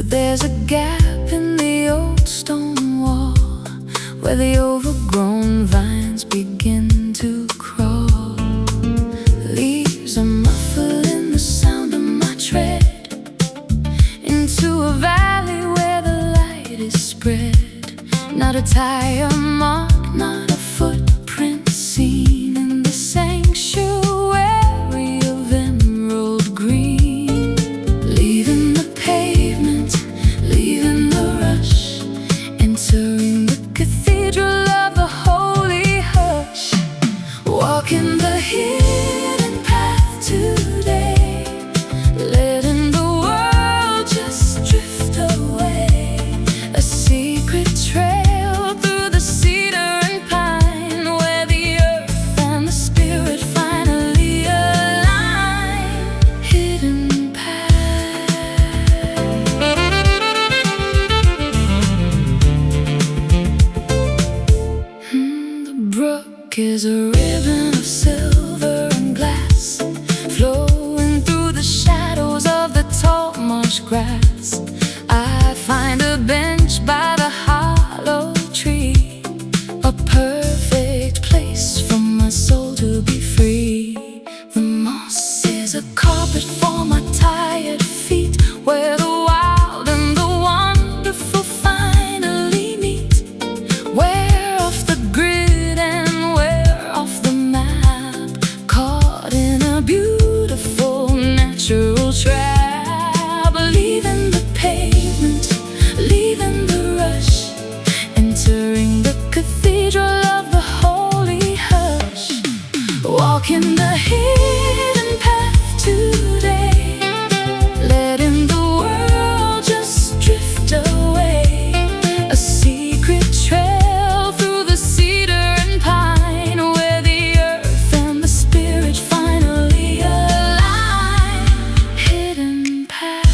There's a gap in the old stone wall where the overgrown vines begin to crawl. Leaves are muffling the sound of my tread into a valley where the light is spread. Not a tire mark, not a footprint seen in the sanctuary of emerald green. Leaving the pavement, leaving the rush, entering the cathedral of the holy hush. Walking the hidden path today, letting the world just drift away. A secret trail through the cedar and pine, where the earth and the spirit finally align. Hidden path. The brook is a ribbon of silver and glass, flowing through the shadows of the tall marsh grass. I find a bench by the hollow tree, a perfect place for my soul to be free. The moss is a carpet for my tired feet, where the wild and the wonderful finally meet. We're off the grid and we're off the map, caught in a beautiful natural trap. Leaving the pavement, leaving the rush, entering the cathedral of the holy hush. Walking the hidden path today, letting the world just drift away. A secret trail through the cedar and pine, where the earth and the spirit finally align. Hidden path.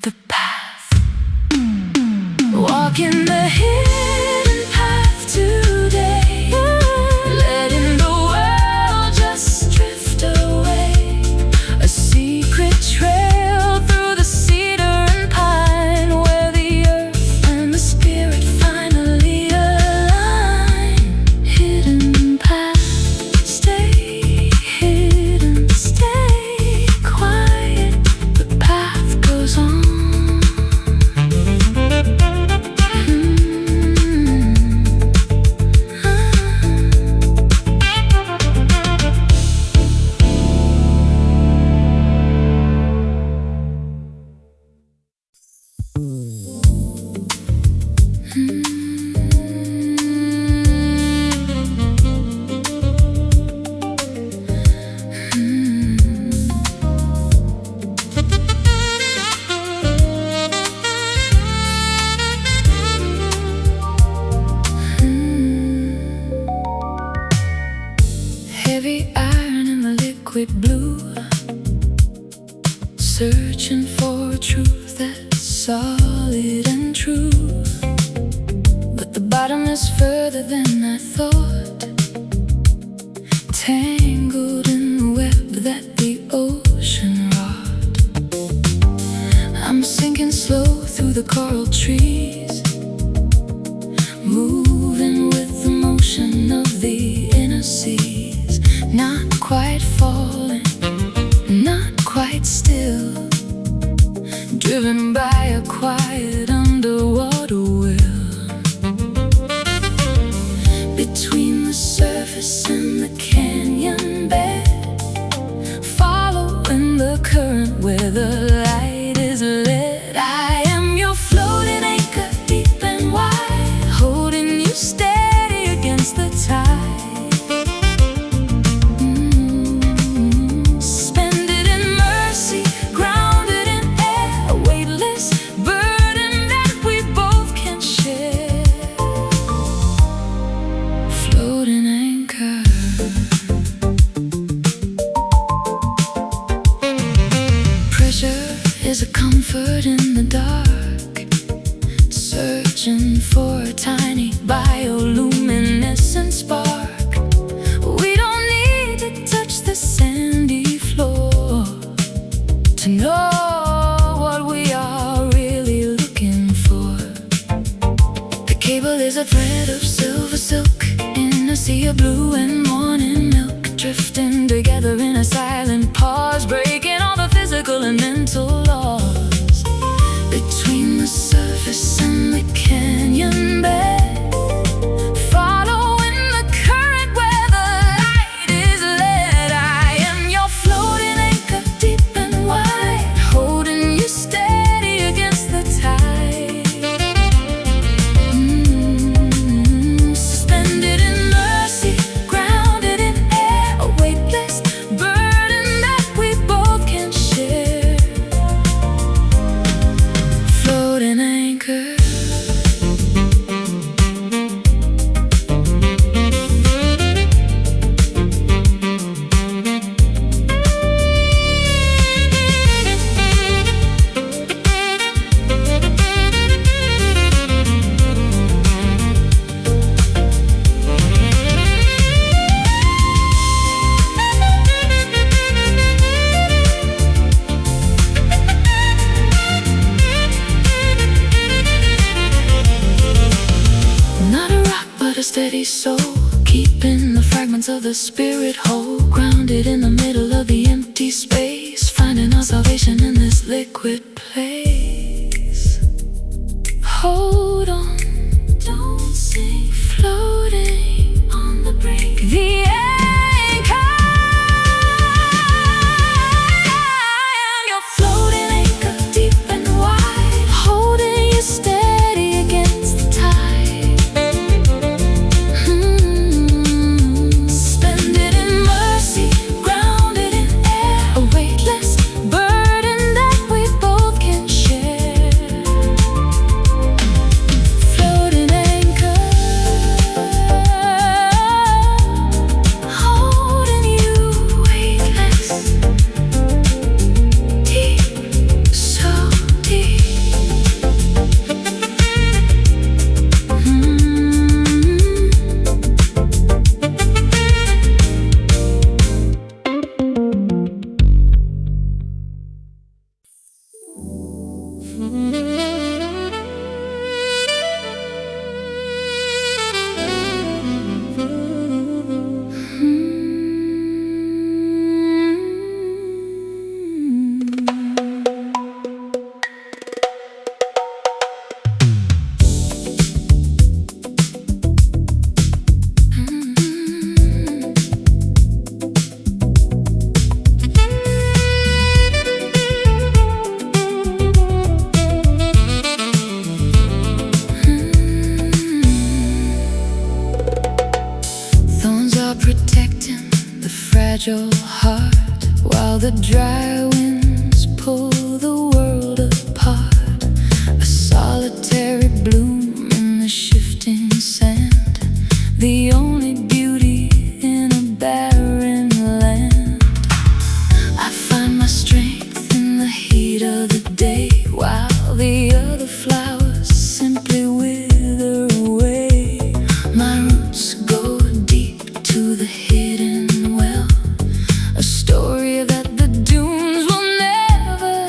The path. Walking the hidden path today, letting the world just drift away. A secret trail through the cedar and pine, where the earth and the spirit finally align. Hidden path. Stay hidden, stay quiet. The path goes on. Heavy iron in the liquid blue, searching for a truth that's solid and true. But the bottom is further than I thought, tangled in the web that the ocean wrought. I'm sinking slow through the coral trees, moving with the motion of the inner seas. Not quite falling, not quite current where the light is lit. I am your floating anchor, deep and wide, holding you steady against the tide. Suspended in mercy, grounded in air, a weightless burden that we both can share. Floating anchor. Pressure is a comfort in the dark, searching for a tiny bioluminescent spark. We don't need to touch the sandy floor to know what we are really looking for. The cable is a thread of silver silk in a sea of blue and morning milk, drifting together in a silent pause, breaking all the physical and mental laws between the surface and the canyon bed, following the current where the light is led. I am your floating anchor, deep and wide, holding you steady against the tide. Suspended in mercy, grounded in air, a weightless burden that we both can share. Floating anchor. Not a rock, but a steady soul, keeping the fragments of the spirit whole, grounded in the middle of the empty space, finding our salvation in this liquid place. Hold on, don't sink, floating on the brink. The anchor. I am your floating anchor, deep and wide, holding you steady against the tide. Suspended in mercy, grounded in air, a weightless burden that we both can share. Floating anchor, holding you weightless, deep, so deep. Thorns are protecting the fragile heart, while the dry winds pull the world apart. A solitary bloom in the shifting sand, the only beauty in a barren land. I find my strength in the heat of the day, while the other flowers simply wither away. My roots go deep to the hidden well, a story that the dunes will never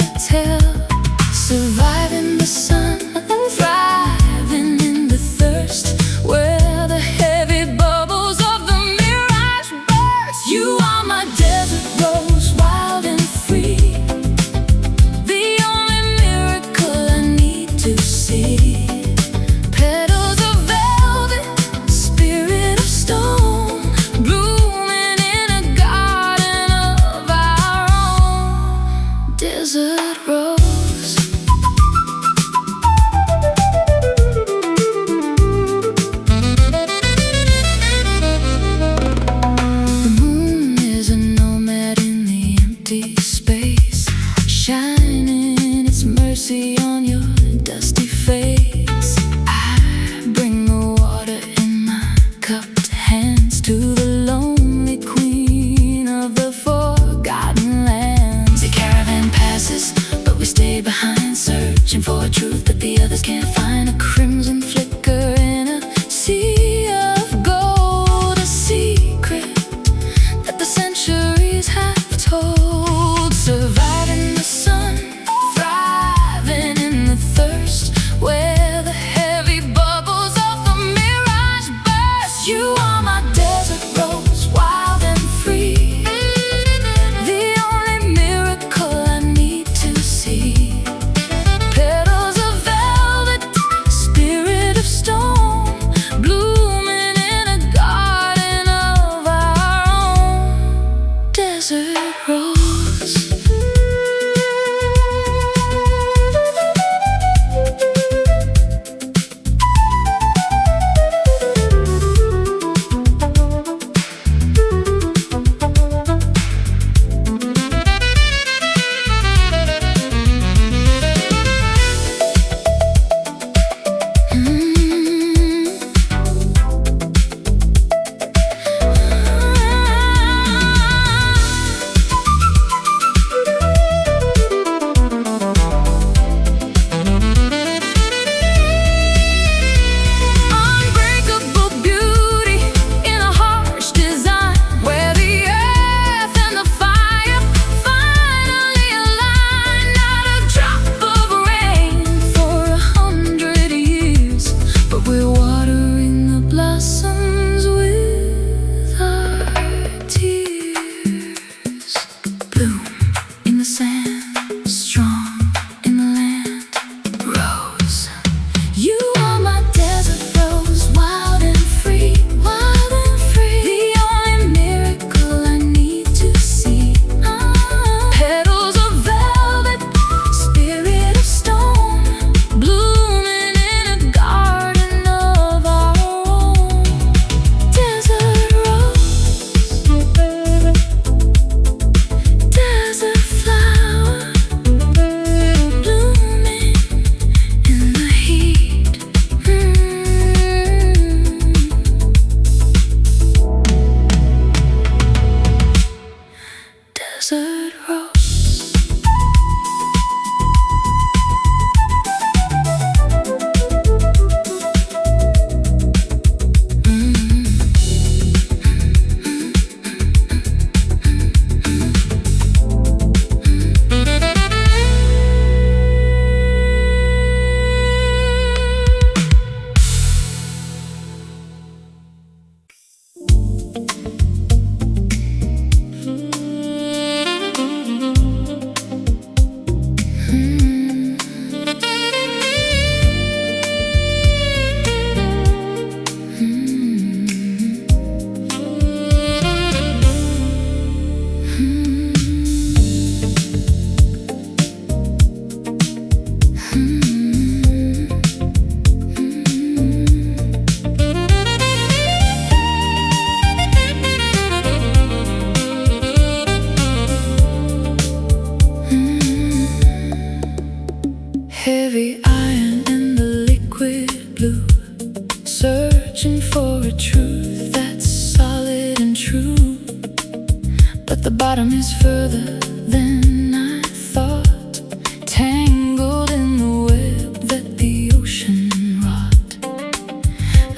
Can't find a crimson flicker in a sea of gold, a secret that the centuries have told. Surviving the sun, thriving in the thirst, where the heavy bubbles of the mirage burst. You are my desert rose, wild and free, the only miracle I need to see. Petals of velvet, spirit of stone, blooming in a garden of our own. Desert rose. Desert rose. Heavy iron in the liquid blue, searching for a truth that's solid and true. But the bottom is further than I thought, tangled in the web that the ocean wrought.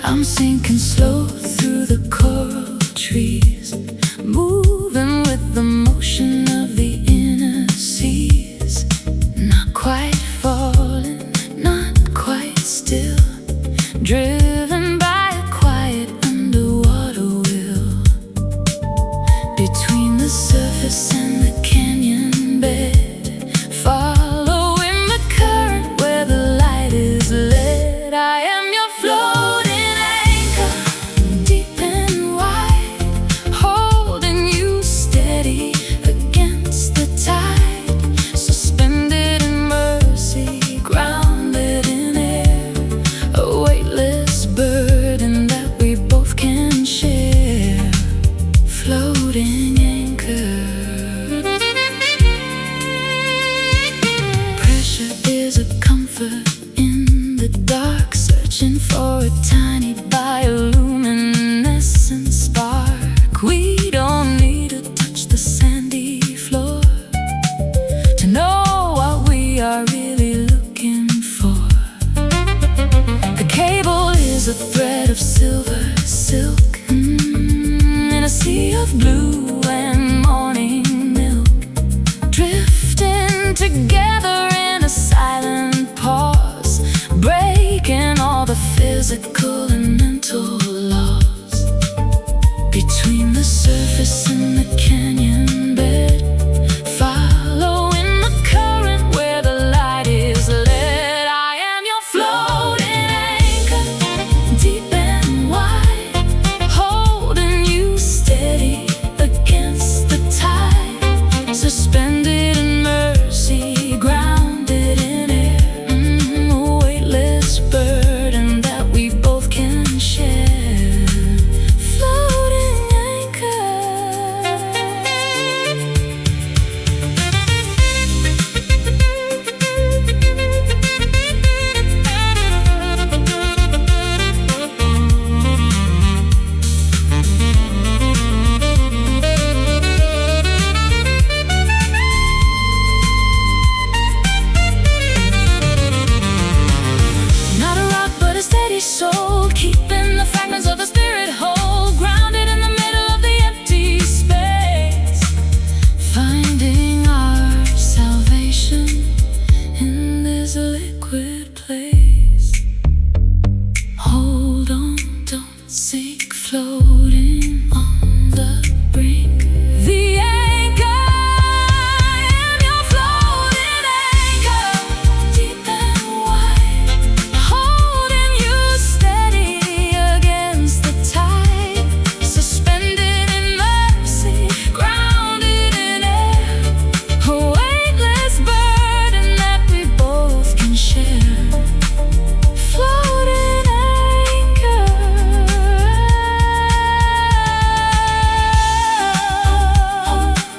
I'm sinking slow through the coral trees, moving with the motion of the inner seas. Not quite falling, not quite still, driven by a quiet underwater will. Between the surface and the canyon ocean in this liquid place. Hold on, don't sink, floating on the brink. The anchor, and you're floating anchor, deep and wide, holding you steady against the tide, suspended in mercy, grounded in air, a weightless burden that we both can share. Floating anchor,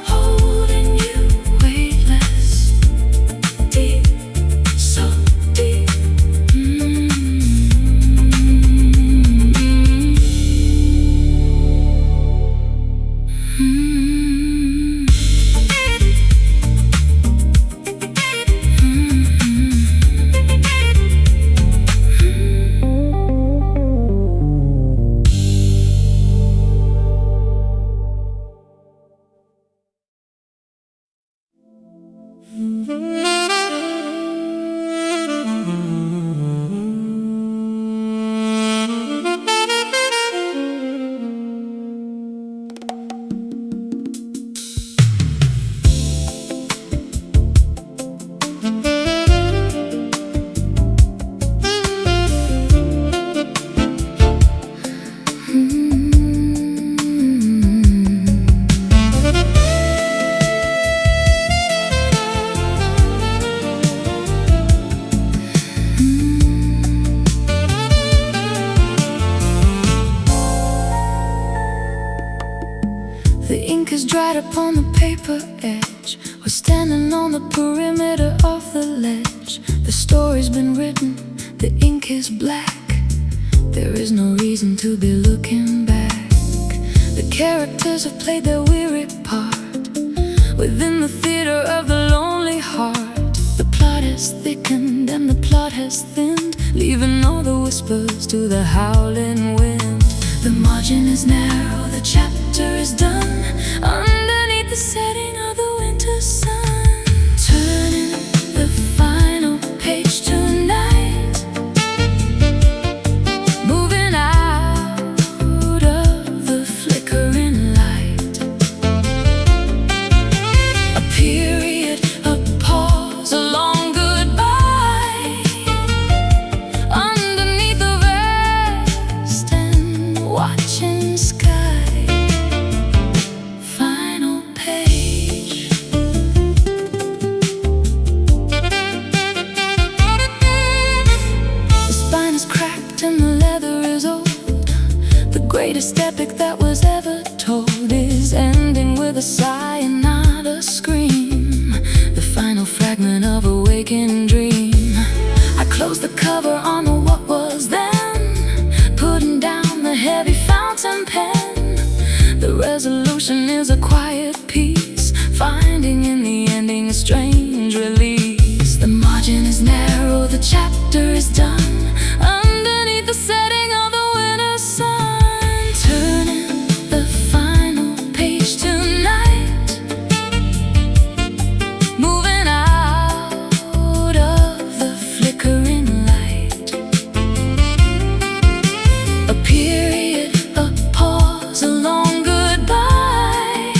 holding you weightless, deep, so deep. The ink is dried upon the paper edge. We're standing on the perimeter of the ledge. The story's been written, the ink is black. There is no reason to be looking back. The characters have played their weary part within the theater of the lonely heart. The plot has thickened and the plot has thinned, leaving all the whispers to the howling wind. The margin is narrow, the chapter is done, underneath the setting of the winter sun. Turning the final page tonight, moving out of the flickering light. A period, a pause, a long goodbye, underneath the vast and watching sky. Final page. The spine is cracked and the leather is old. The greatest epic that was ever told is ending with a sigh and not a scream. The final fragment of a waking dream. I closed the cover on the what was then, putting down the heavy fountain pen. The resolution is a quiet peace, finding in the ending a strange release. The margin is narrow, the chapter is done, underneath the setting of the winter sun. Turning the final page tonight, moving out of the flickering light. A period, a pause, a long goodbye,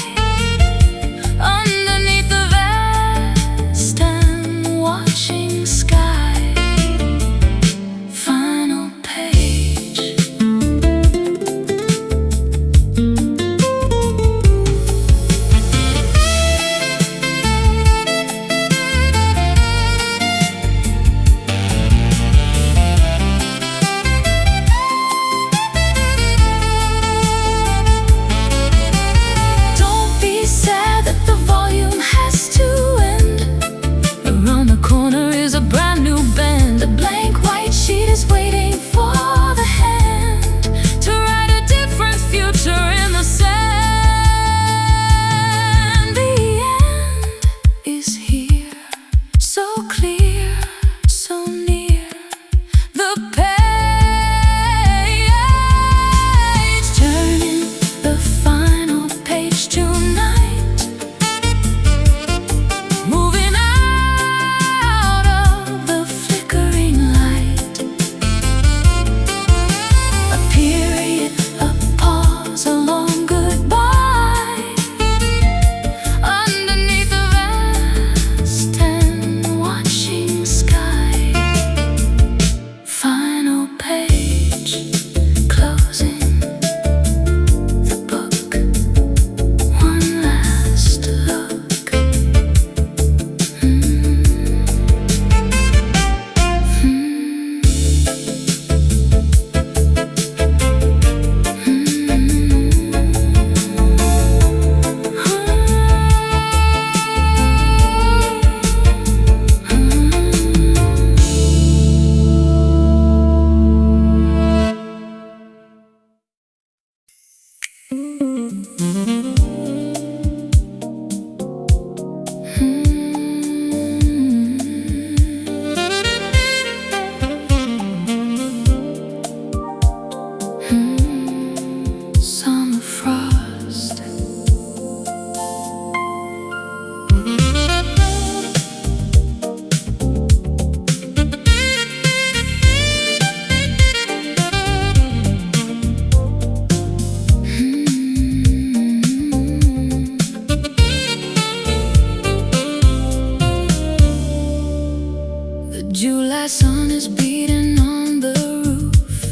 July sun is beating on the roof,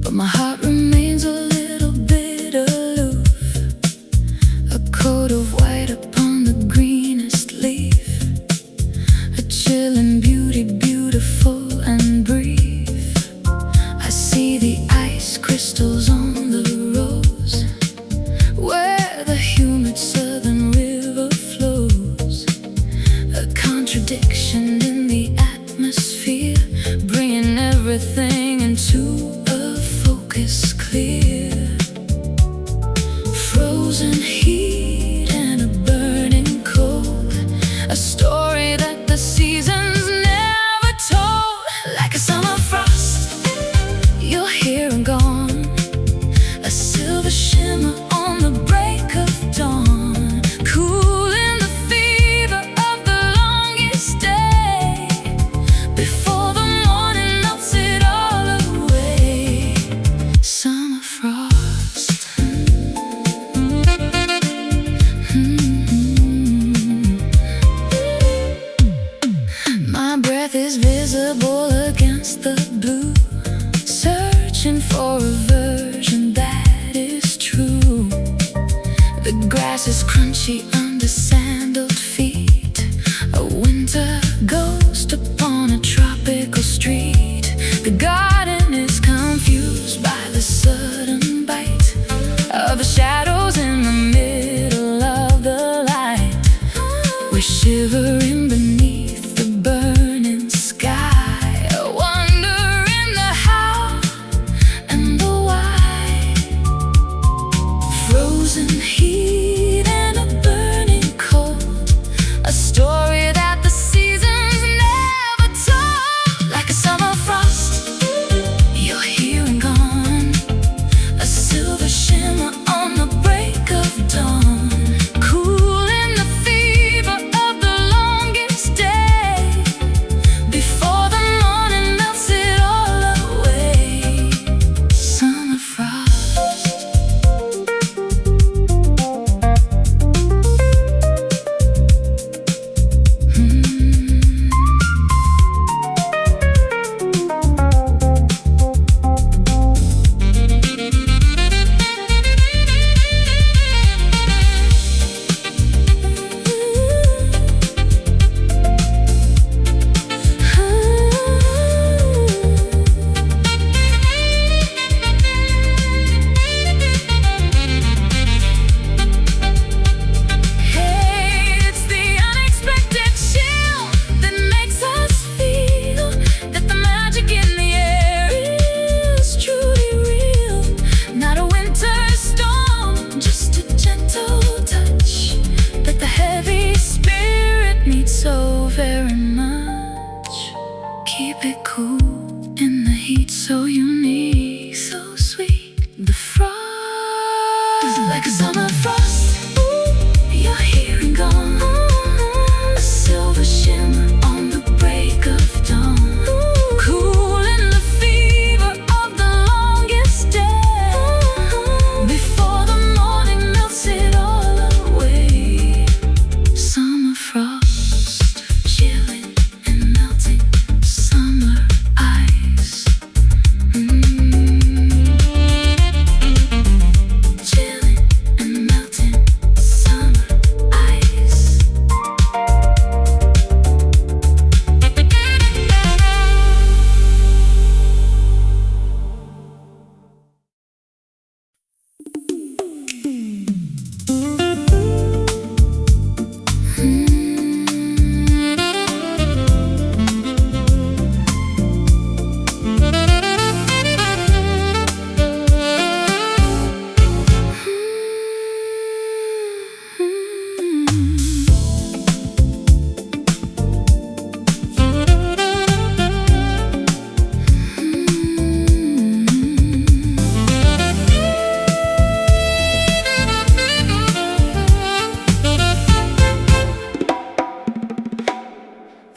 but my heart remains a little bit aloof. A coat of white upon the greenest leaf, a chilling beauty, beautiful and brief. I see the ice crystals on the rose, where the humid southern river flows. A contradiction in the atmosphere, bringing everything into a focus clear. Frozen heat and a burning cold, a story that the seasons never told. Like a summer frost, you're here and gone, a silver shimmer on the break of dawn, cooling the fever of the longest day, before the morning melts it all away. Summer frost. My breath is visible against the blue, searching for a version that is true. The grass is crunchy under sandaled feet, a winter ghost upon a tropical street. The garden is confused by the sudden bite of the shadows in the middle of the light. We're shivering beneath the burning sky, wondering the how and the why. Frozen heat and a burning cold, a story that the seasons never told. Like a summer frost, you're here and gone, a silver shimmer on the break of dawn, cooling the fever of the longest day, before the morning melts it all away. Summer frost. Hey, it's the unexpected chill that makes us feel that the magic in the air is truly real. Not a winter storm, just a gentle touch that the heavy spirit needs so very much. Keep it cool in the heat, so unique, so sweet. The frost, like a summer frost, you're here and gone, a silver shimmer on the break of dawn, cooling the fever of the longest day, before the morning melts it all away. Summer frost, chilling and melting summer ice. Chilling and melting summer ice.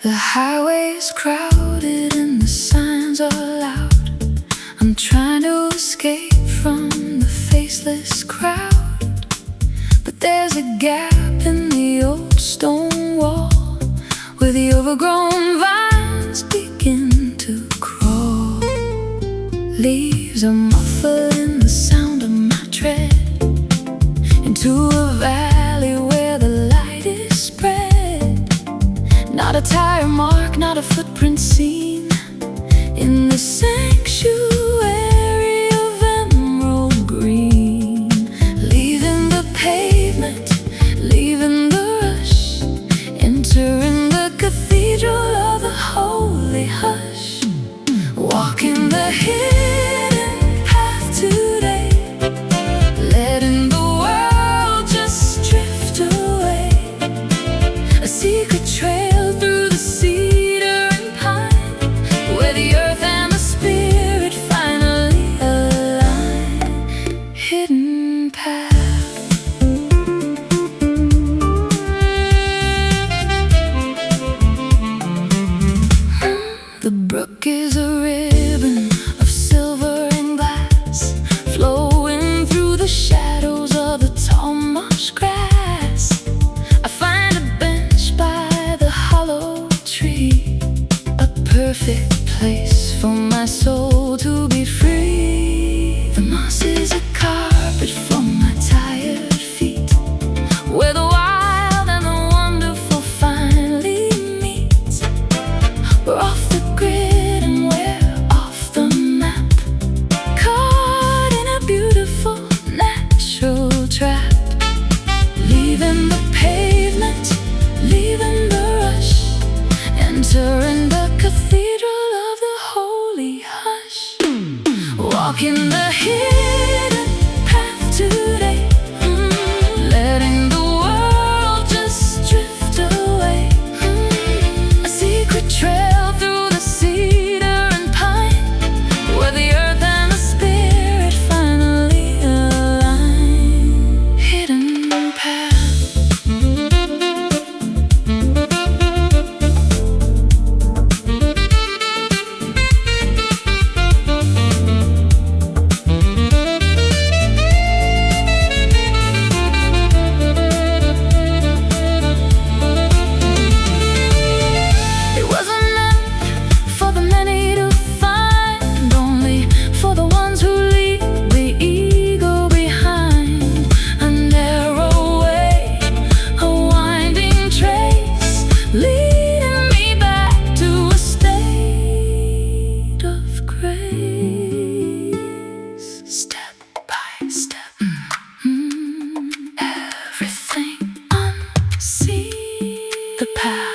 The highway is crowded and the signs are loud. I'm trying to escape from the faceless crowd, but there's a gap in the old stone wall where the overgrown vines begin and seen in the sanctuary of emerald green, leaving the pavement, leaving the rush, entering the cathedral of the holy hush, walking the hidden path today, letting the world just drift away, a secret trail through the cedar and pine, where the earth and the spirit finally align. Hidden path. The brook is a ribbon of silver and glass, flowing through the shadows of the tall marsh grass. I find a bench by the hollow tree, a perfect place for my soul to be free. The moss is a carpet for my tired feet, where the wild and the wonderful finally meet. We're off the grid and we're off the map, caught in a beautiful natural trap, leaving the pavement, leaving the rush, entering the cathedral of the holy hush, walking the hidden path today, letting the world just drift away, a secret trail through the cedar and pine, where the earth and the spirit finally align. Hidden path. It wasn't meant for the many to find, only for the ones who leave the ego behind. A narrow way, a winding trace, leading me back to a state of grace. Step by step, everything unseen. The path.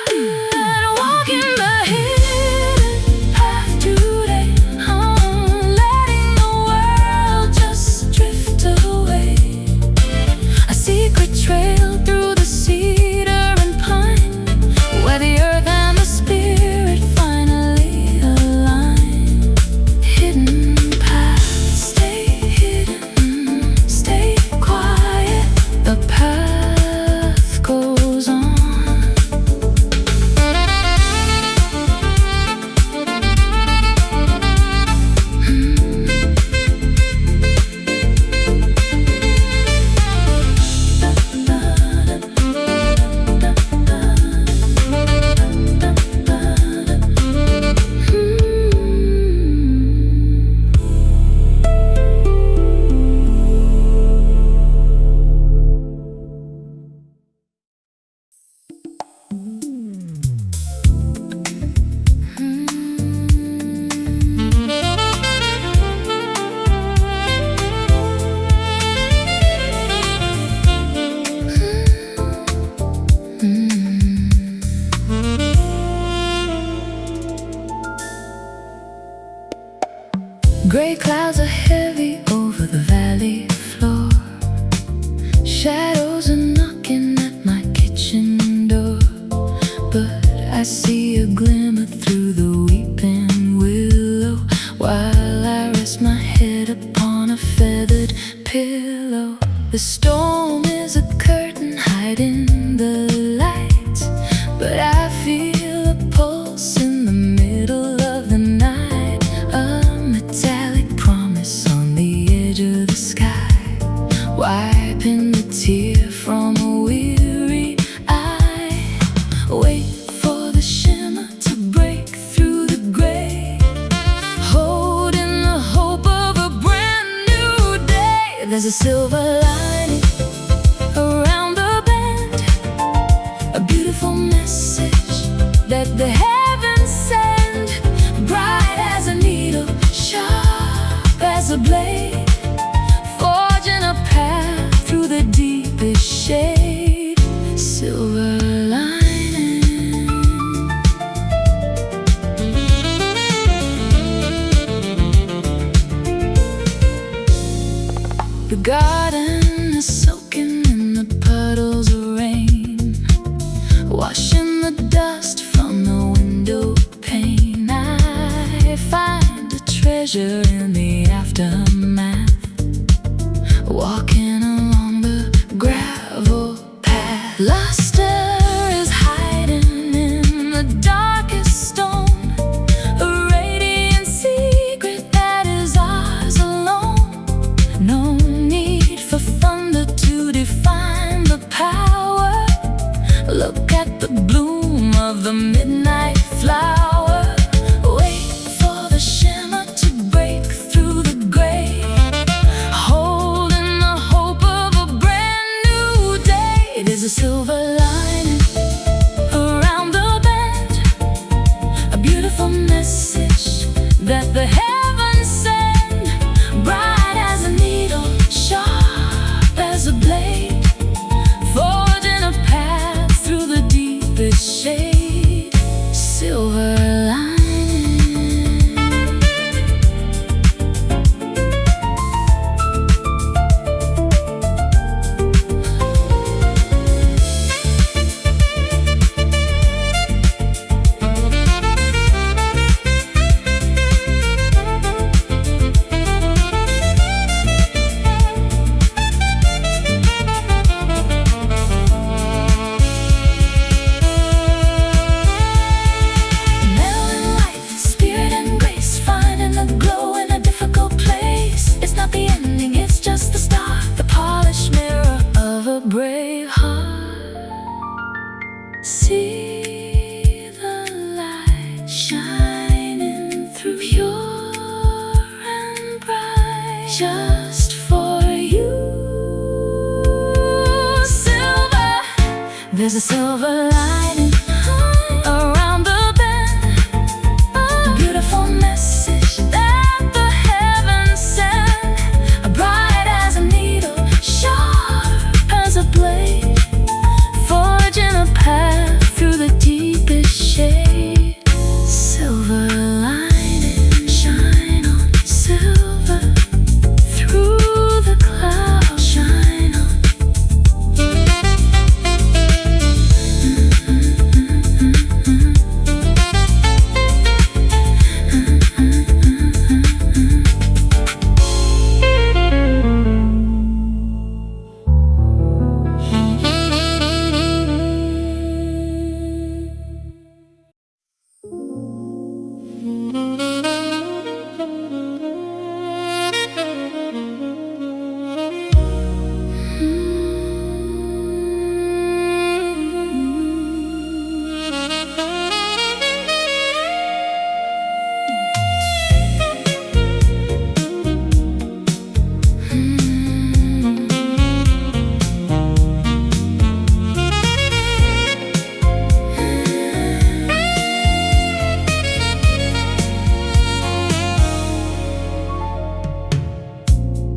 Walking the hidden path today, letting the world just drift away, a secret trail through the cedar and pine, where the earth and the spirit finally align. Hidden path. Stay hidden, stay quiet, the path goes on. Gray clouds are heavy over the valley floor, shadows are knocking at my kitchen door, but I see a glimmer through the weeping willow, while I rest my head upon a feathered pillow. The storm is a curtain hiding the light, but I feel a pulse in the middle of the night, a metallic promise on the edge of the sky, wiping the tear from a weary eye. Wait for the shimmer to break through the gray, holding the hope of a brand new day. There's a silver lining around the bend, a beautiful message that the heavens send. treasure in the aftermath, walking along the gravel path. Luster is hiding in the darkest stone, a radiant secret that is ours alone. No need for thunder to define the power. Look at the bloom of the midnight flower. Wait for the shimmer to break through the gray, holding the hope of a brand new day. There's a silver lining around the bend, a beautiful message that the heavens send, bright as a needle, sharp as a blade, forging a path through the deepest shade. Silver lining. Brave heart, see the light shining through, pure and bright, just for you. Silver, there's a silver lining around the bend, a beautiful message that the heavens send, bright as a needle, sharp as a blade, forging a path through the deepest shade. Silver lining, shine on silver, through the clouds, shine on.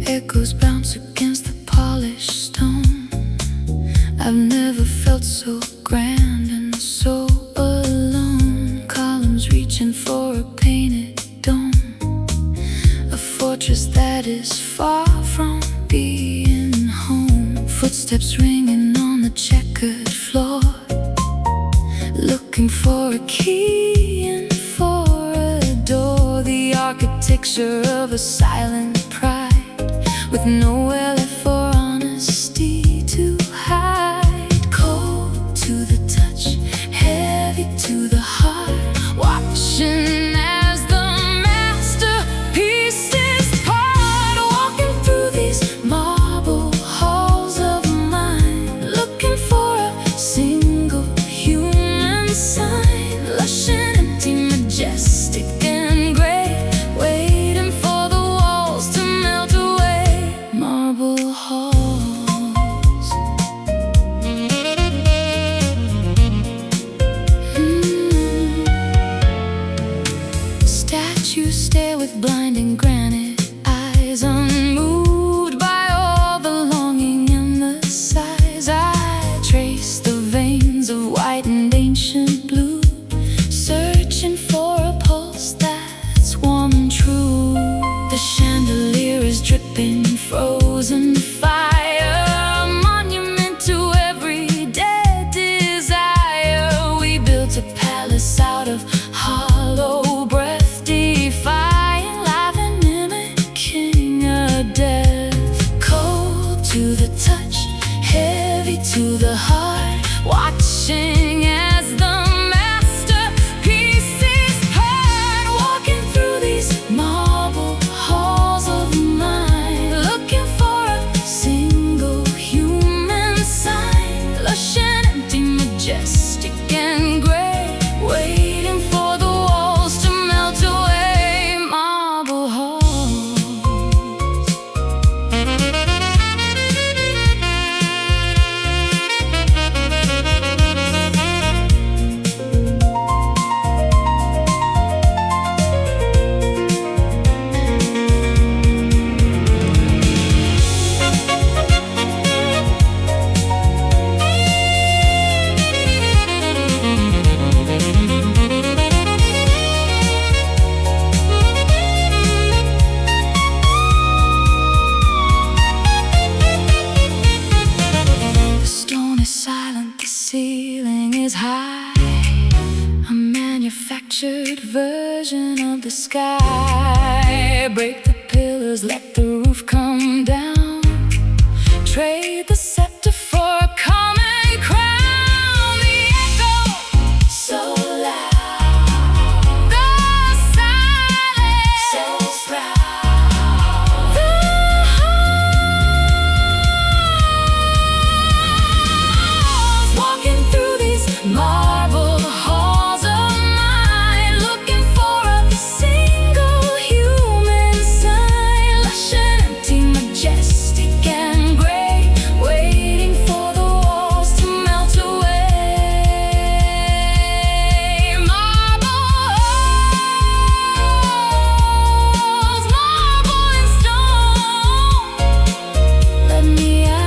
Echoes bounce against the polished stone. I've never felt so grand and so alone. Columns reaching for a painted dome, a fortress that is far from being home. Footsteps ringing on the checkered floor, looking for a key and for a door. The architecture of a silent pride, with nowhere left for honesty to hide. Cold to the touch, heavy to the heart, watching as the masterpieces part. Walking through these marble halls of mine, looking for a single human sign. Lush and empty, majestic and gray, waiting for the walls to melt away. Marble halls. Statues stare with blinding granite eyes, unmoved by all the longing and the sighs. I trace the veins of white and ancient blue, searching for a pulse that's warm and true. The chandelier is dripping frozen fire, a monument to every dead desire. We built a palace out of hollow breath, defying life and is high, a manufactured version of the sky. Break the pillars, let the roof come down. Trade the scepter for a common crown. The echo so loud, the silence so proud. The halls, walking through these marble halls of mine, looking for a single human sign. Lush and empty, majestic and gray, waiting for the walls to melt away. Marble halls, marble and stone, let me out.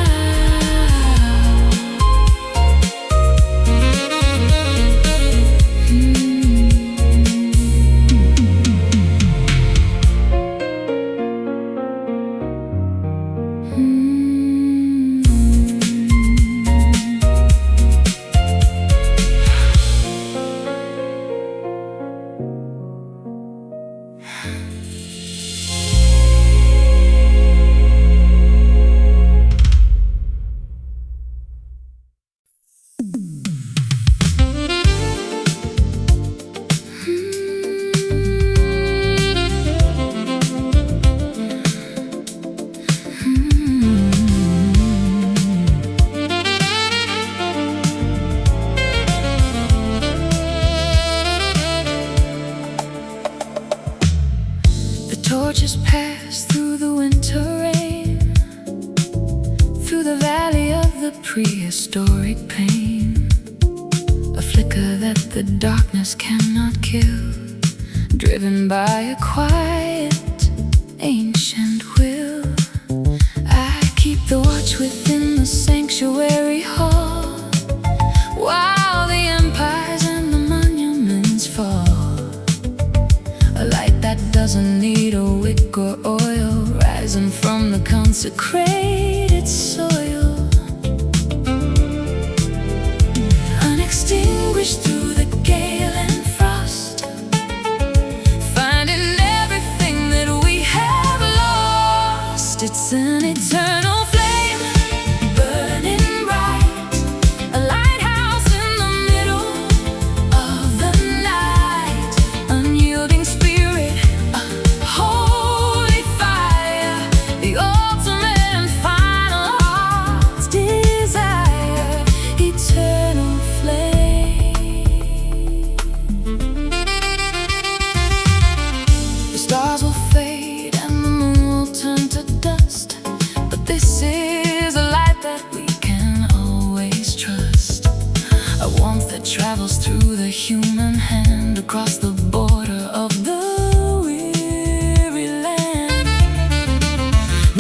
The torches pass through the winter rain, through the valley of the prehistoric pain. A flicker that the darkness cannot kill, driven by a quiet, ancient will. I keep the watch within the sanctuary hall, while the empires and the monuments fall. A light that doesn't need a wick or oil, rising from the consecrated soil. Unextinguished through the gale and frost, finding everything that we have lost. It's an eternal flame, burning bright, a lighthouse in the middle of the night. Unyielding spirit, a holy fire, the ultimate and final heart's desire. Eternal flame. The stars will fade and the moon will turn to dust, but this is a light that we can always trust. A warmth that travels through the human hand, across the border of the weary land.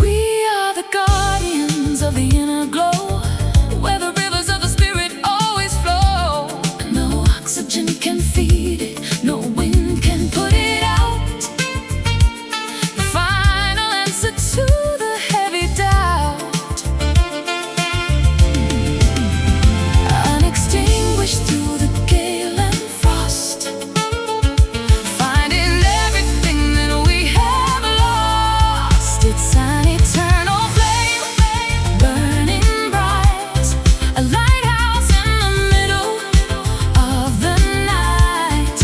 We are the guardians of the inner glow, where the rivers of the spirit always flow. And no oxygen can feed it, no wind can put it out. The final answer to the heavy doubt. Unextinguished through the gale and frost, finding everything that we have lost. It's an eternal flame, burning bright, a lighthouse in the middle of the night.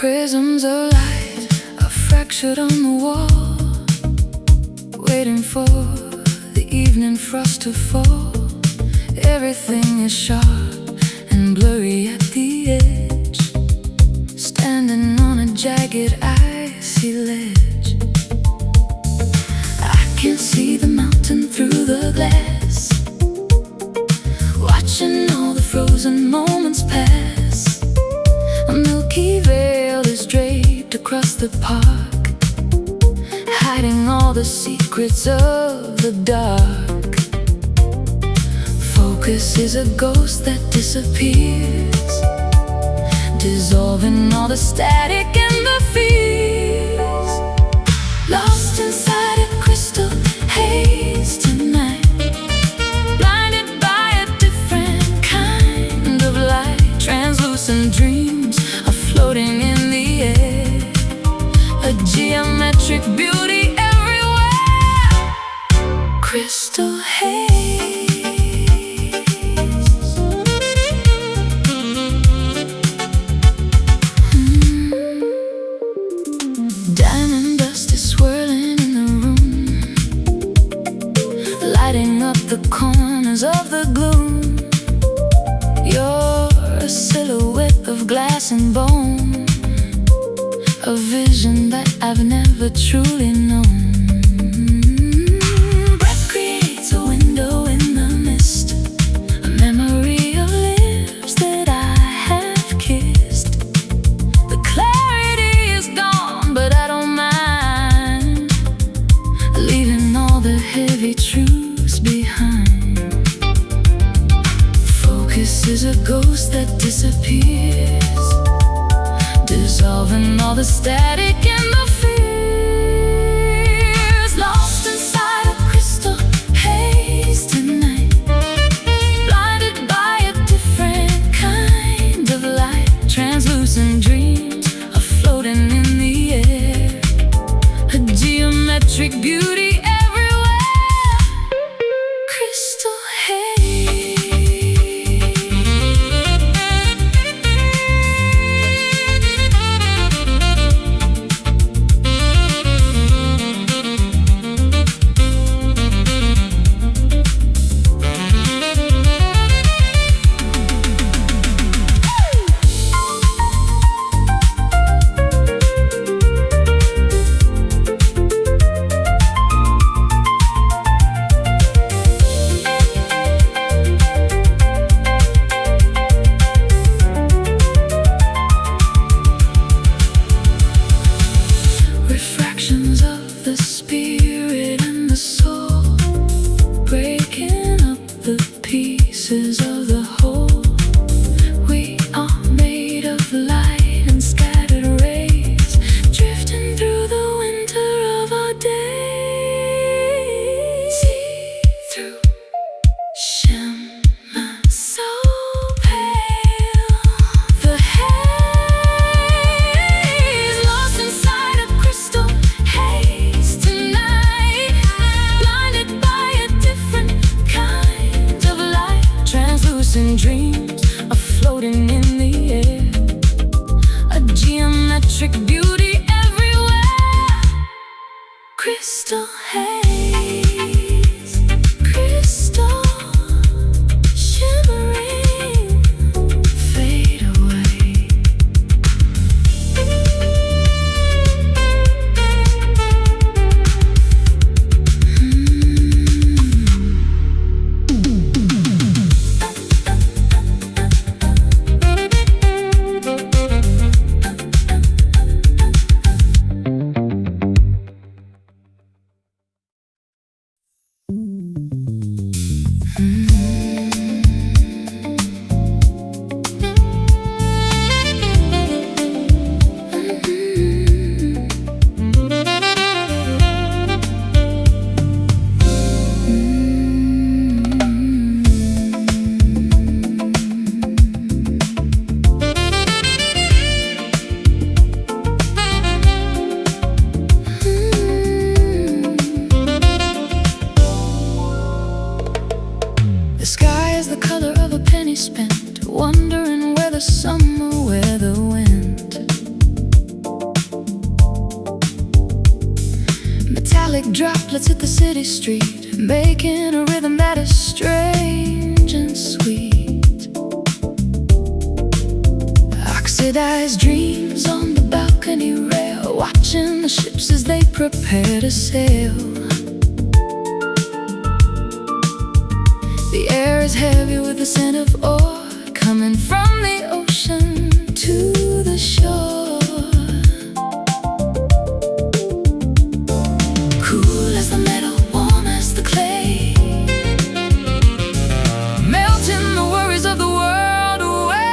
Prisms of light are fractured on the wall, waiting for the evening frost to fall. Everything is sharp and blurry at the edge, standing on a jagged icy ledge. I can see the mountain through the glass, watching all the frozen moments pass. A milky veil is draped across the park, hiding all the secrets of the dark. Focus is a ghost that disappears, dissolving all the static and the fears. Lost inside a crystal haze tonight, blinded by a different kind of light. Translucent dreams are floating in the air, a geometric beauty everywhere. Crystal haze. Diamond dust is swirling in the room, lighting up the corners of the gloom. You're a silhouette of glass and bone, a vision that I've never truly known. Breath creates a window in the mist, a memory of lips that I have kissed. The clarity is gone, but I don't mind, leaving all the heavy truths behind. Focus is a ghost that disappears, dissolving all the static and the fears. Lost inside a crystal haze tonight, blinded by a different kind of light. Translucent dreams are floating in the air, a geometric beauty everywhere. Crystal haze. Refractions of the spirit and the soul, breaking up the pieces of the whole. We are made of light and scattered rays, drifting through the winter of our days. See through shimmer so pale, the haze. Lost inside a crystal haze tonight, blinded by a different kind of light. Translucent dreams are floating in the air, a geometric beauty everywhere. Crystal haze, crystal shimmering, fade away. penny spent, wondering where the summer weather went. droplets hit the city street, making a rhythm that is strange and sweet. Oxidized dreams on the balcony rail, watching the ships as they prepare to sail. The air is heavy with the scent of ore, coming from the ocean to the shore. Cool as the metal, warm as the clay, melting the worries of the world away.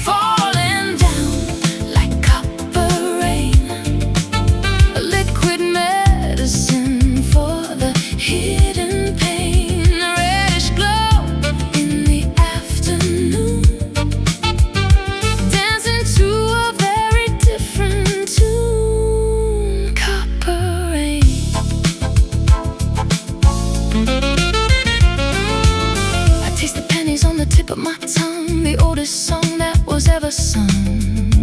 Falling down like copper rain, a liquid medicine for the hidden pain. A reddish glow in the afternoon, dancing to a very different tune. Copper rain. I taste the pennies on the tip of my tongue, the oldest song that was ever sung.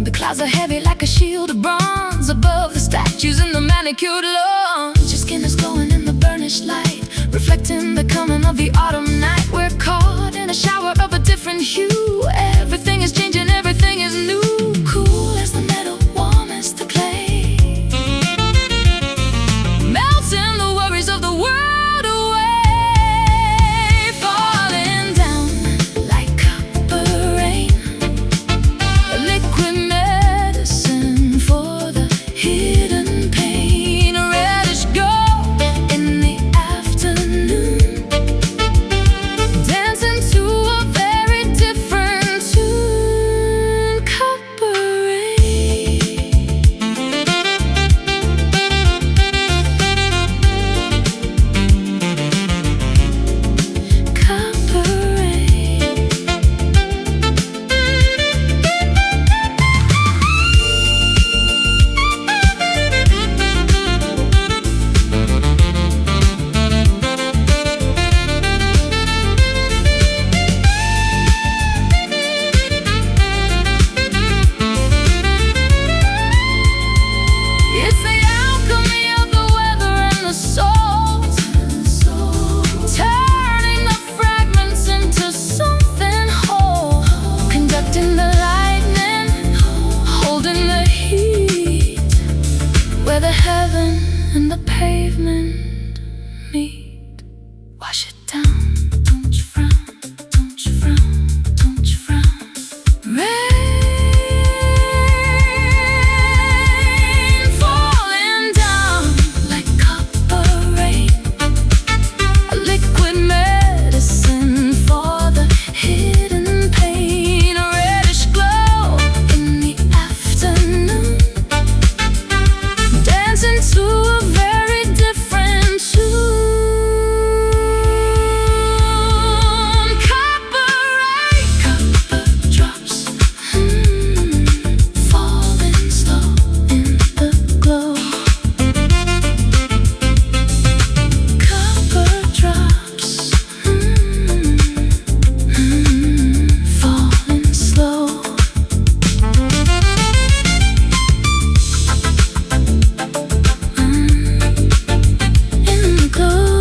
The clouds are heavy like a shield of bronze above the statues in the manicured lawns. Your skin is glowing in the burnished light, reflecting the coming of the autumn night. We're caught in a shower of a different hue. Everything is changing, everything is new. Cool as the metal, warm as the clay, melting the worries of the world away. Falling down like copper rain, a liquid medicine for the hidden pain. A reddish glow in the afternoon, dancing to a very different tune. Copper rain. Copper rain. It's the alchemy of the weather and the salt, turning the fragments into something whole, conducting the lightning, holding the heat, where the heaven and the pavement meet. Wash it down, don't you frown, don't you frown, don't you frown. Rain falling down like copper rain, a liquid medicine for the hidden pain. A reddish glow in the afternoon, dancing to a very different tune. Copper rain, copper drops, falling slow in the glow. Copper drops, falling slow. In the glow.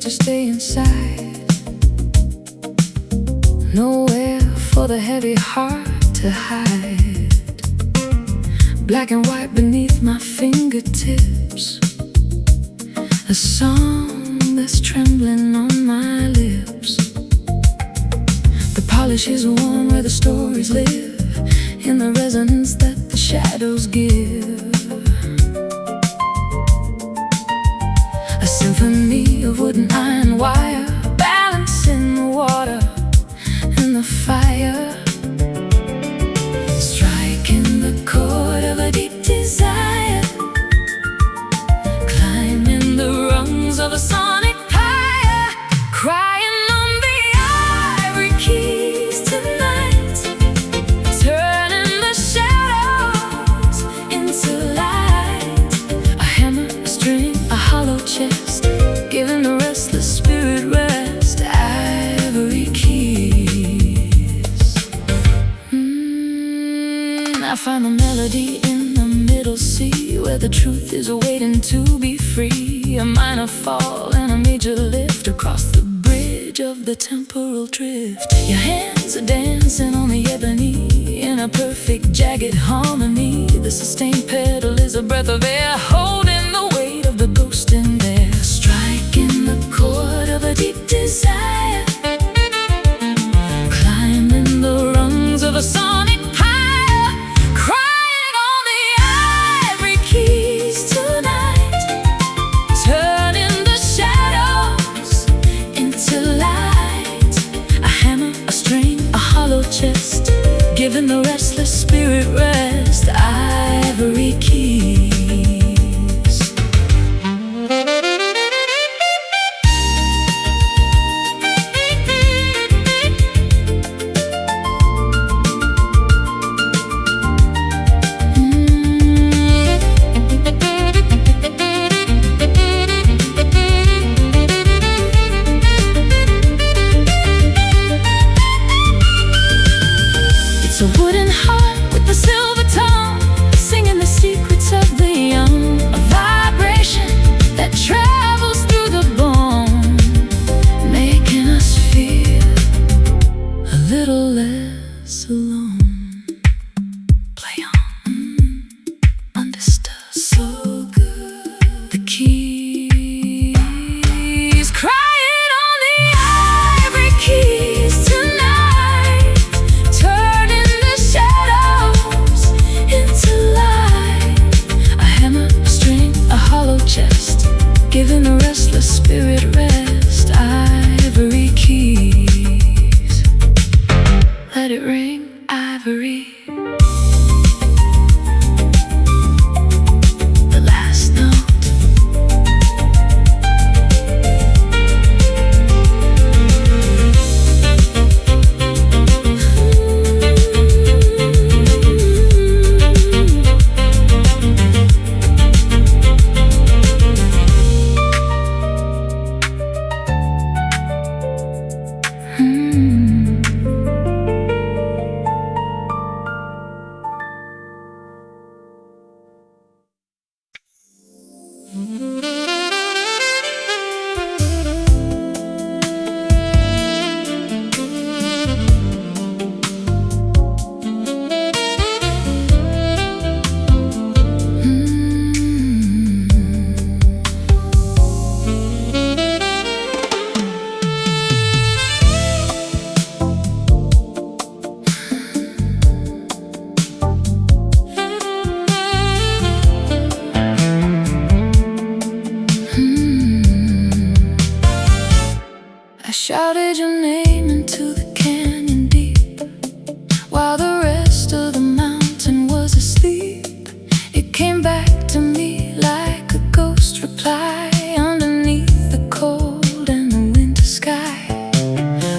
To stay inside, nowhere for the heavy heart to hide. Black and white beneath my fingertips, a song that's trembling on my lips. The polish is warm where the stories live, in the resonance that the shadows give. A symphony of wooden I find the melody in the middle C, where the truth is waiting to be free. A minor fall and a major lift across the bridge of the temporal drift. Your hands are dancing on the ebony in a perfect jagged harmony. The sustained pedal is a breath of air, holding the weight of the ghost in there. Striking the chord of a deep desire, climbing the rungs of a sonic higher, crying on the ivory keys tonight, turning the shadows into light. A hammer, a string, a hollow chest, giving the restless spirit rest. Ivory keys. It's a wooden heart with a silver tongue, singing the secrets of the young. A vibration that travels through the bone, making us feel a little less alone. Play on, understood, so good. The keys, crying on the ivory keys tonight, turning the shadows into light. A hammer, a string, a hollow chest, giving the restless spirit rest. Ivory keys. Let it ring, ivory. The last note. I shouted your name into the canyon deep, while the rest of the mountain was asleep. It came back to me like a ghost reply, underneath the cold and the winter sky.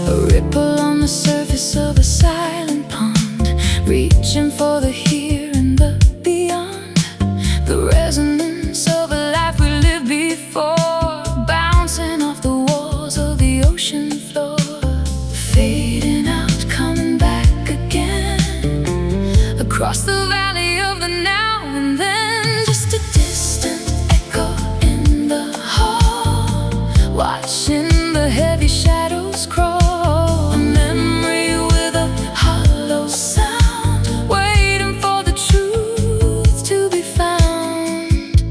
A ripple on the surface of a silent pond, reaching for the here and the beyond. The resonance of a life we lived before, bouncing off the walls of the ocean floor. Fading out, coming back again, across the valley of the now and then. Just a distant echo in the hall, watching the heavy shadows crawl. A memory with a hollow sound, waiting for the truth to be found.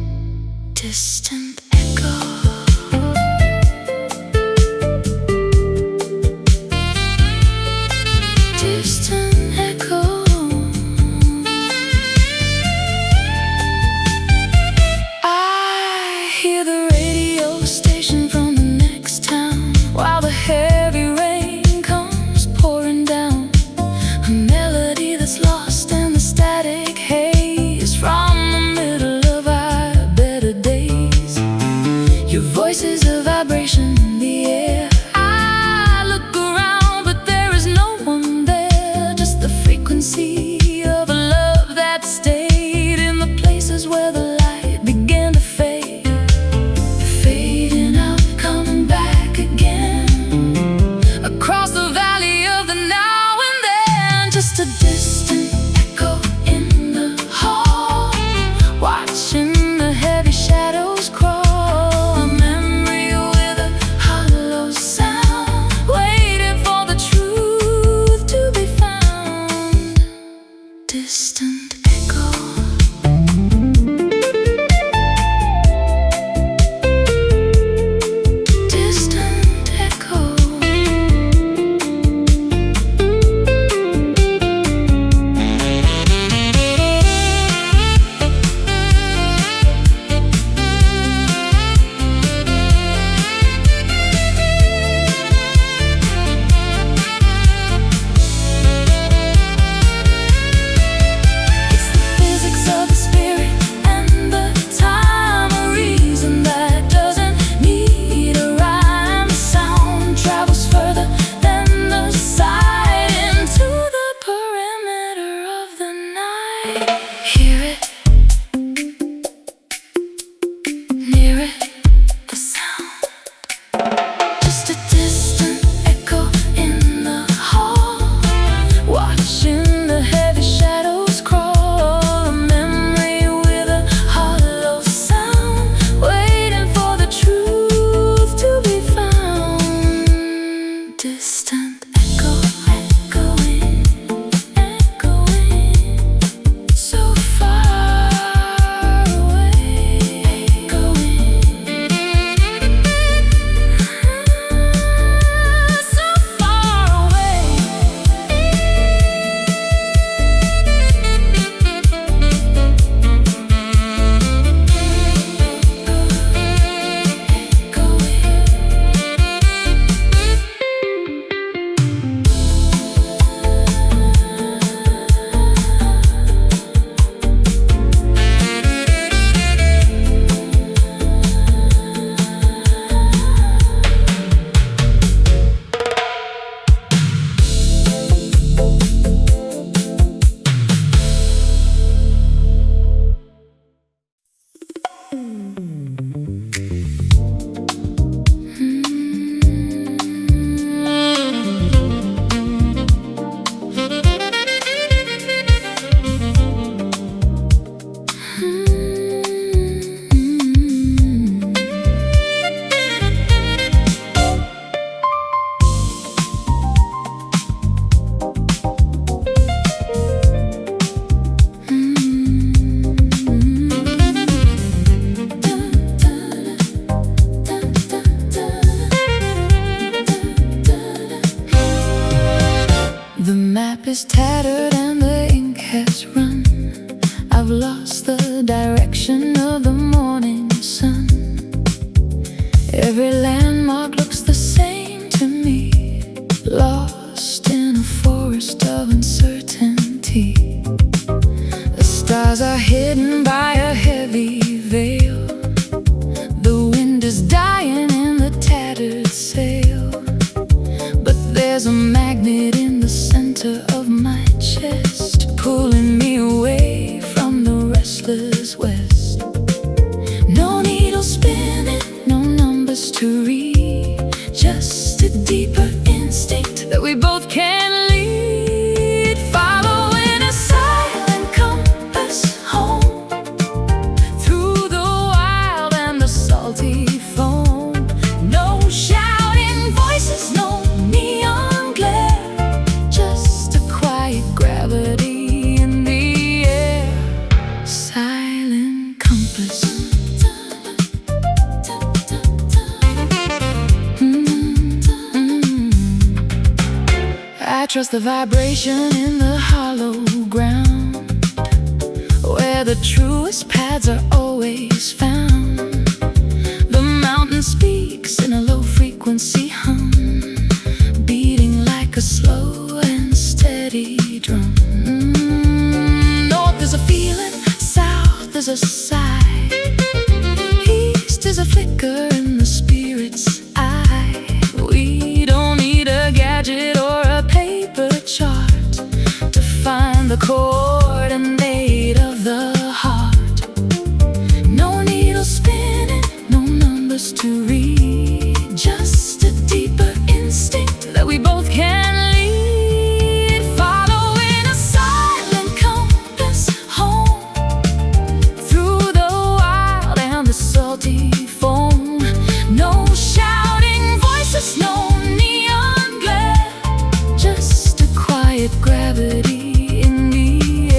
Distant echo. Distant echo. I hear the radio station from the next town, while the heavy rain comes pouring down. A melody that's lost in the static haze, from the middle of our better days. Your voice is a vibration in the air. I look around, but there is no one there. Just the frequency of a love that stayed in the places where the light began to fade. Fading out, coming back again, across the valley of the now and then. Just a distant echo in distant echo. Distant echo. Is tattered and the ink has run. I've lost the direction of the morning sun. Every landmark looks the same to me, lost in a forest of uncertainty. The stars are hidden by a heavy veil. The wind is dying in the tattered sail, but there's a magnet in the center of my chest, pulling me away from the restless west. No needle spinning, no numbers to read, just a deeper instinct that we both can lead. Following a silent compass home, through the wild and the salty foam. No shouting voices, no neon glare, just a quiet gravity in the air. Silent compass. I trust the vibration in the hollow ground, where the truest paths are always found. The mountain speaks in a low frequency hum, beating like a slow and steady drum. North is a feeling, south is a sigh, east is a flicker in the spirit's eye. We don't need a gadget or a paper chart to find the coordinate of the heart. No needle spinning, no numbers to read, just a deeper instinct that we both can lead. Following a silent compass home, through the wild and the salty foam. No shouting voices, no neon glare, just a quiet gravity in the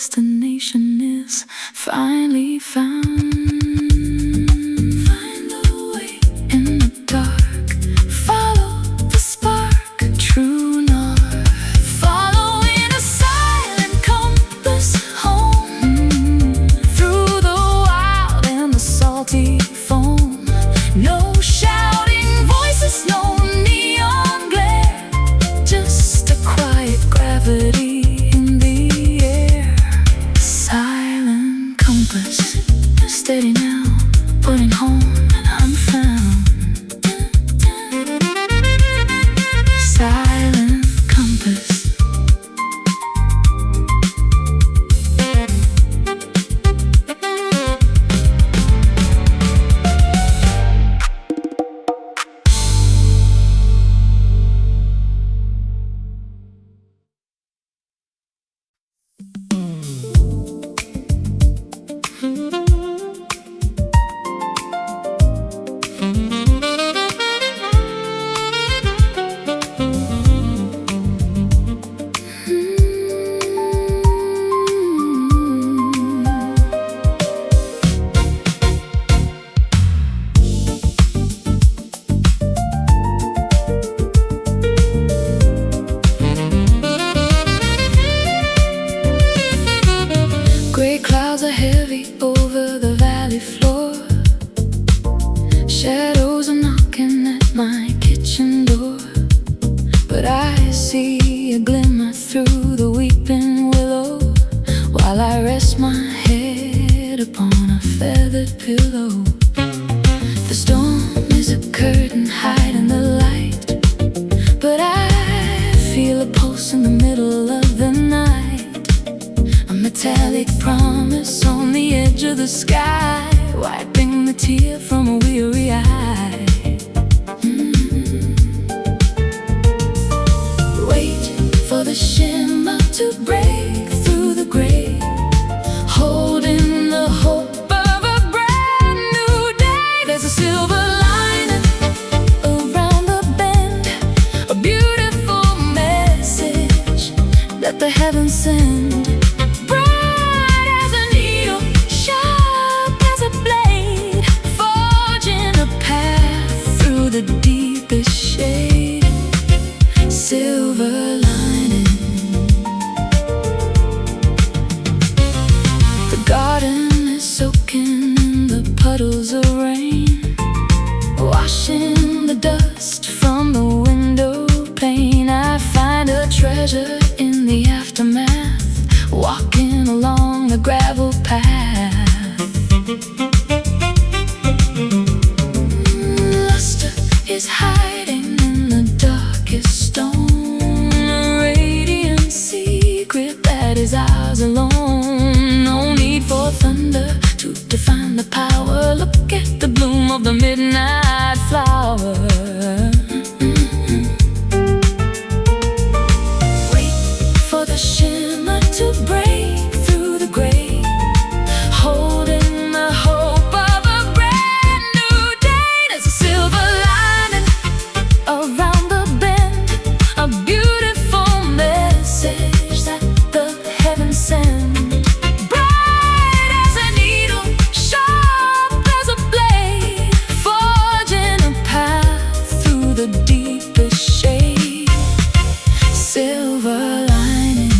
destination is finally found. Find the way in the dark, follow the spark, true north. Following a silent compass home, through the wild and the salty foam. No shouting voices, no neon glare, just a quiet gravity. Steady now, putting home and unfound. Silent compass. Clouds are heavy over the valley floor. Shadows are knocking at my kitchen door, but I see a glimmer through the weeping willow, while I rest my head upon a feathered pillow. The storm is a curtain hiding the light, but I feel a pulse in the middle of the night. Metallic promise on the edge of the sky, wiping the tear from a weary eye. Wait for the shimmer to break through the gray, holding the hope of a brand new day. There's a silver lining around the bend, a beautiful message that the heavens send. The deepest shade, silver lining. The garden is soaking in the puddles of rain, washing the dust from the window pane. I find a treasure in the aftermath, walking along the gravel path. Is hiding in the darkest stone, a radiant secret that is ours alone. No need for thunder to define the power. Look at the bloom of the midnight flower. Wait for the shimmer to break through the gray, holding the hope of a brand new day. There's a silver around the bend, a beautiful message that the heavens send. Bright as a needle, sharp as a blade, forging a path through the deepest shade. Silver lining.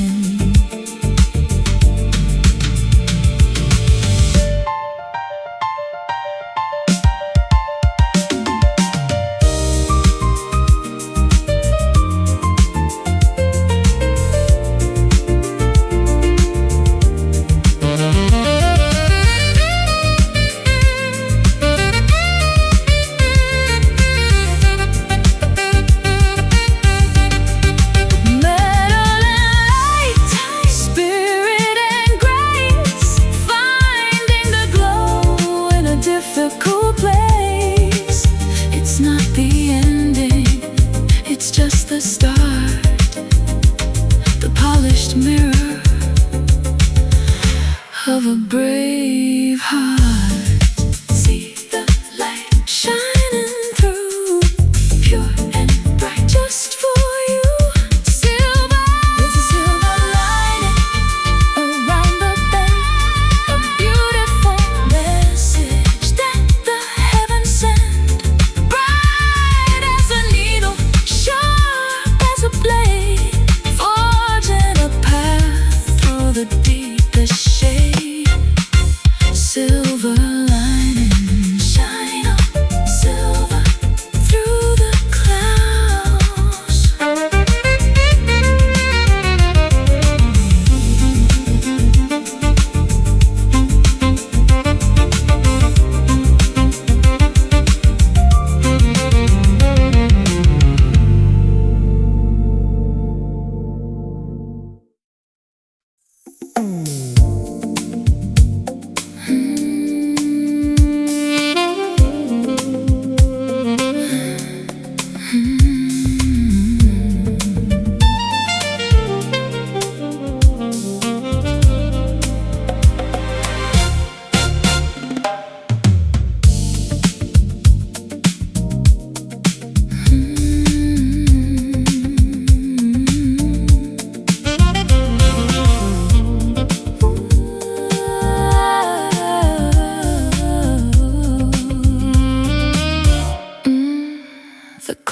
The start, the polished mirror of a brave heart. See the light shining through, pure and bright, just for you. Silver, there's a silver lining around the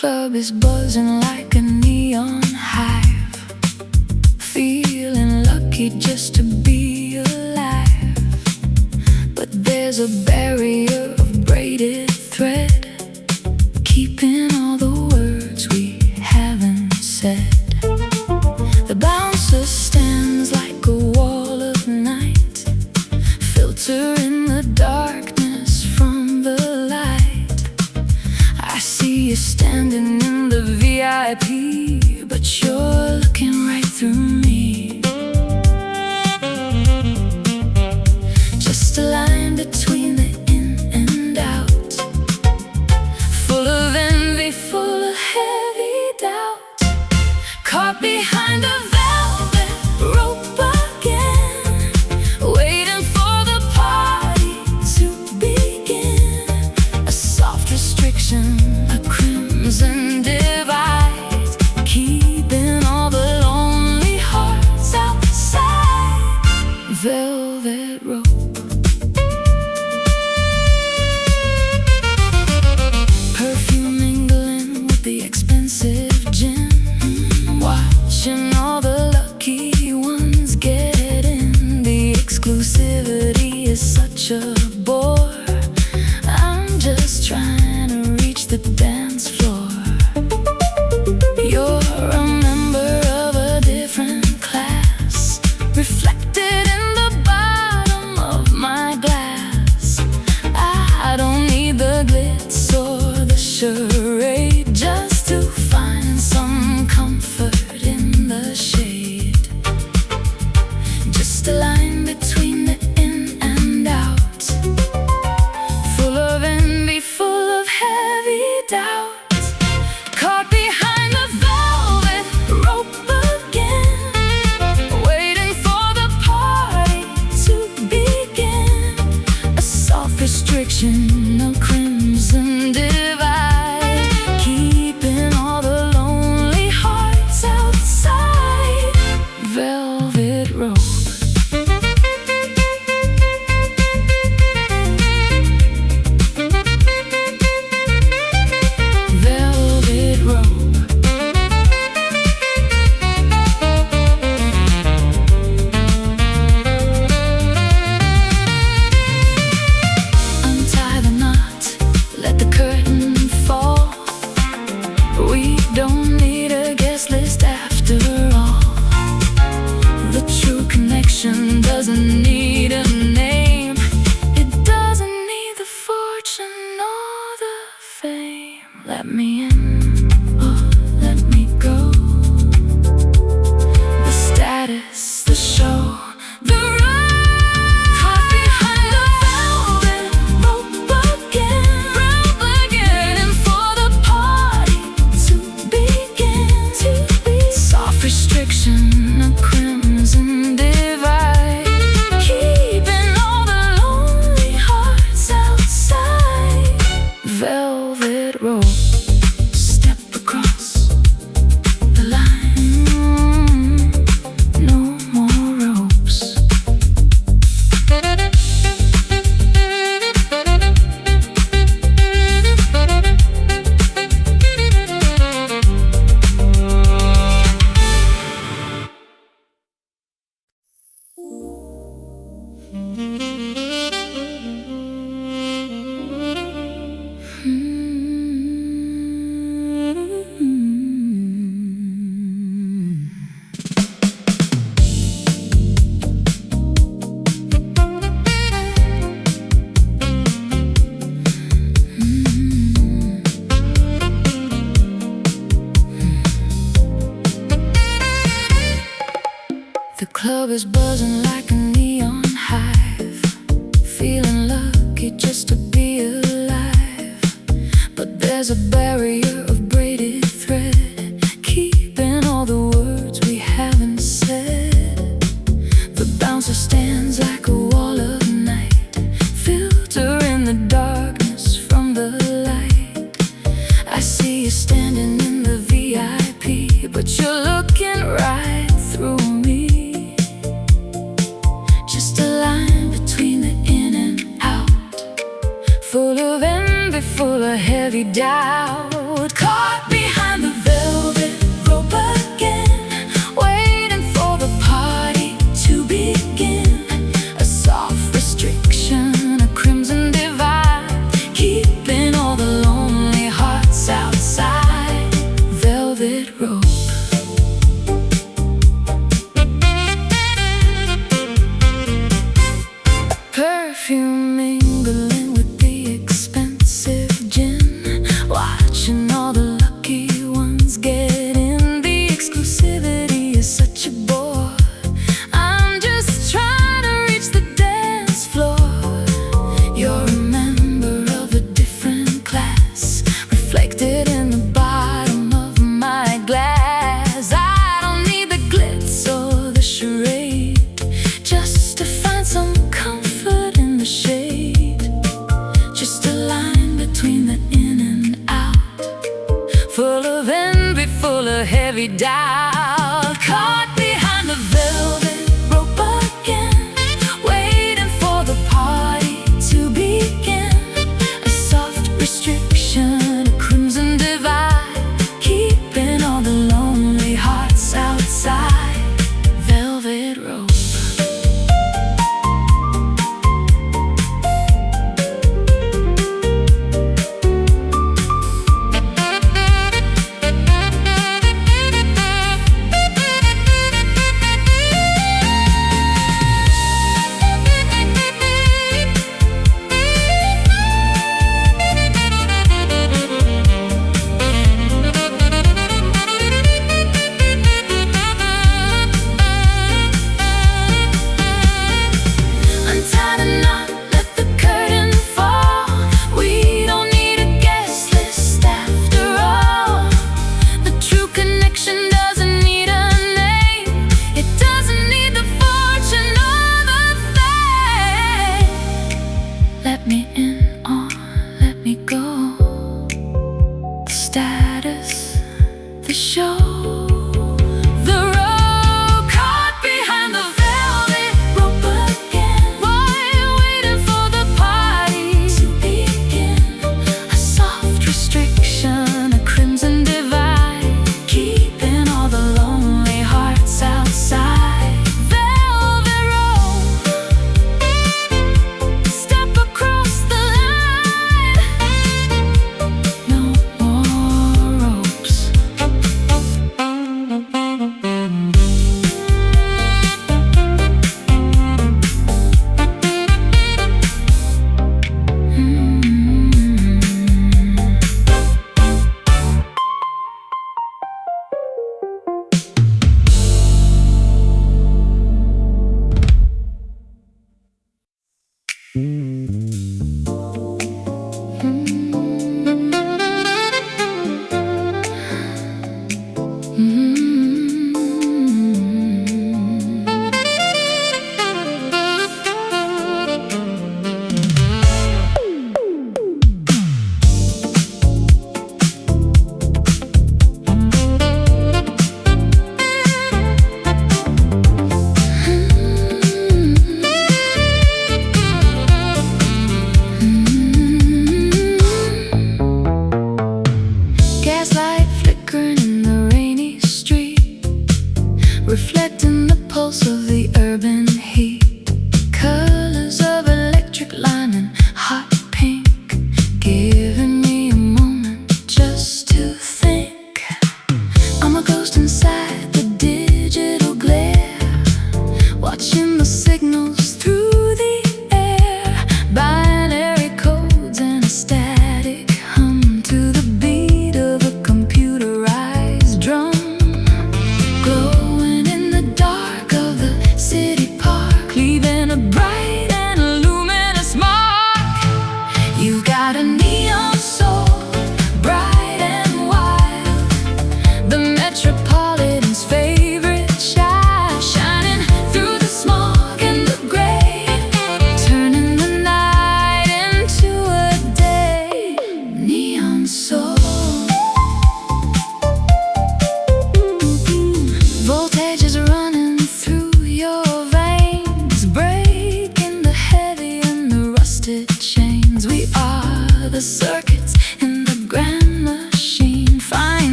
club is buzzing like a neon hive, feeling lucky just to be alive. But there's a barrier of braided thread, keeping all the words we haven't said. The bouncer stands like a wall of night, filtering the darkness from the light. I see you standing in the VIP, but you're looking right through me. Just a line between the in and out, full of envy, full of heavy doubt. Caught behind a velvet rope again, waiting for the party to begin. A soft restriction, a crimson divide, keeping all the lonely hearts outside. Velvet rope. Perfume mingling with the expensive gin, watching all the lucky ones get in. The exclusivity is such a bore, I'm just trying to reach the dance floor. You're a member of a different class, reflected in the bottom of my glass. I don't need the glitz or the charade, just to find some comfort in the shade. Just a line between the in and out, full of envy, full of heavy doubt. Caught behind the velvet rope again, waiting for the party to begin. A soft restriction, a crimson divide, keeping all the lonely hearts outside. Velvet rope. Velvet rope. Untie the knot, let the curtain fall. We don't need a guest list after all. The true connection doesn't need a name, it doesn't need the fortune or the fame. Let me in or let me go, the status, the show, the run. Caught behind the velvet rope again, waiting for the party to begin. Soft restriction, a crimson divide, keeping all the lonely hearts outside. Velvet rope. Step across the line, no more ropes. The club is buzzing like a neon hive, feeling lucky just to be alive. But there's a barrier of braided thread, keeping all the words we haven't said. The bouncer stands like a wall of night, filtering the darkness from the light. I see you standing in the VIP, but you're looking right through me. Just a line between the in and out, full of envy, full of heavy doubt. Caught me heavy dial, caught behind the velvet rope again, waiting for the party to begin. A soft restriction, a crimson divide, keeping all the lonely hearts outside. Velvet rope. Let me in or let me go. The status, the show. The road caught behind the velvet rope again, while waiting for the party to begin. A soft restriction, a crimson divide, keeping all the lonely hearts outside. Velvet rope. Step across the line. No more ropes. Gaslight flickering in the rainy street, reflecting the pulse of the urban heat. Colors of electric lining, hot pink, giving me a moment just to think. I'm a ghost inside the digital glare, watching the signals through the air. Binary codes and a static hum to the beat of a computerized drum. Glowing in the dark of the city park, leaving a bright and luminous mark. You've got a neon